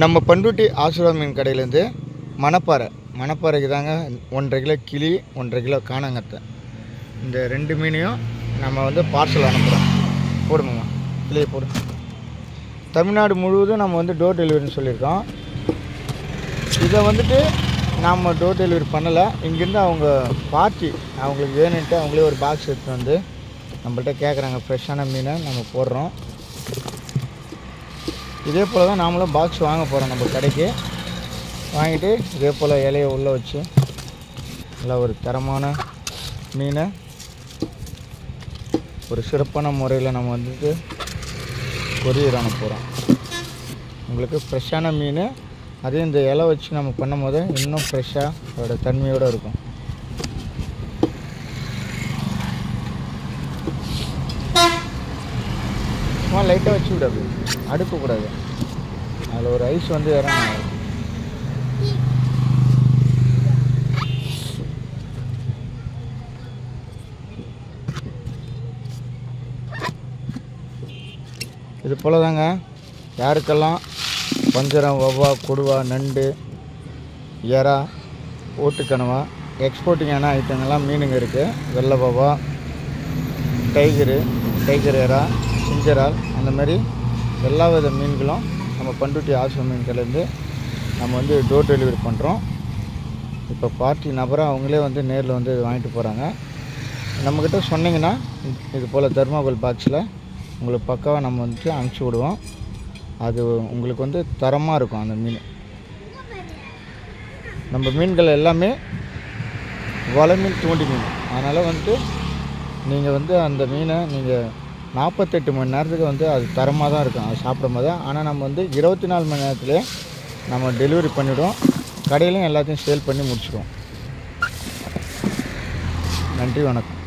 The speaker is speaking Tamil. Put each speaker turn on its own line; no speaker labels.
நம்ம பண்ருட்டி ஆசீர்வாத் மீன் கடையிலேருந்து மணப்பாறைக்கு தாங்க 1.5 கிலோ கிளி 1.5 கிலோ காணாங்கத்தை இந்த 2 மீனையும் நம்ம வந்து பார்சல் அனுப்புகிறோம். போடுங்கம்மா, கிளியை போடு. தமிழ்நாடு முழுவதும் நம்ம வந்து டோர் டெலிவரின்னு சொல்லியிருக்கோம். இதை வந்துட்டு நாம் டோர் டெலிவரி பண்ணலை. இங்கேருந்து அவங்க பார்ட்டி அவங்களுக்கு வேணுன்ட்டு அவங்களே ஒரு பாக்ஸ் எடுத்துகிட்டு வந்து நம்மள்கிட்ட கேட்குறாங்க. ஃப்ரெஷ்ஷான மீனை நம்ம போடுறோம். இதே போல் தான் நாமளும் பாக்ஸ் வாங்க போகிறோம். நம்ம கடைக்கு வாங்கிட்டு இதே போல் இலையை உள்ளே வச்சு நல்லா ஒரு தரமான மீனை ஒரு சிறப்பான முறையில் நம்ம வந்துட்டு கொரியர் அனுப்புகிறோம். உங்களுக்கு ஃப்ரெஷ்ஷான மீன், அதே இந்த இலை வச்சு நம்ம பண்ணும் போது இன்னும் ஃப்ரெஷ்ஷாக அதோட தன்மையோடு இருக்கும். சும்மா லைட்டாக வச்சு விடாது, அடுக்கக்கூடாது. அதில் ஒரு ஐஸ் வந்து இறங்கும். இது போல் தாங்க யாருக்கெல்லாம் வஞ்சரம், வவ்வா, கொடுவா, நண்டு, எறா, ஓட்டுக்கனவா, எக்ஸ்போர்ட்டிங்கான ஐட்டங்கள்லாம் மீனுங்க இருக்குது. வெள்ளை வவ்வா, டைகர் எறா, சிஞ்சரால், அந்த மாதிரி எல்லா வித மீன்களும் நம்ம பண்ருட்டி ஆசீர்வாத் மீன் கடையிலேருந்து நம்ம வந்து டோர் டெலிவரி பண்ணுறோம். இப்போ பார்ட்டி நபராக அவங்களே வந்து நேரில் வந்து இது வாங்கிட்டு போகிறாங்க. நம்மக்கிட்ட சொன்னிங்கன்னா இது போல் தர்மாகோல் பாக்ஸில் உங்களுக்கு பக்காவாக நம்ம வந்துட்டு அனுப்பிச்சி விடுவோம். அது உங்களுக்கு வந்து தரமாக இருக்கும் அந்த மீன். நம்ம மீன்கள் எல்லாமே வலை மீன், தூண்டி மீன். அதனால் வந்துட்டு நீங்கள் வந்து அந்த மீனை நீங்கள் 48 மணி நேரத்துக்கு வந்து அது தரமாக தான் இருக்கும் அது சாப்பிடும் போது. ஆனால் நம்ம வந்து 24 மணி நேரத்துலேயே நம்ம டெலிவரி பண்ணிவிடுவோம். கடையிலையும் எல்லாத்தையும் சேல் பண்ணி முடிச்சிடுவோம். நன்றி, வணக்கம்.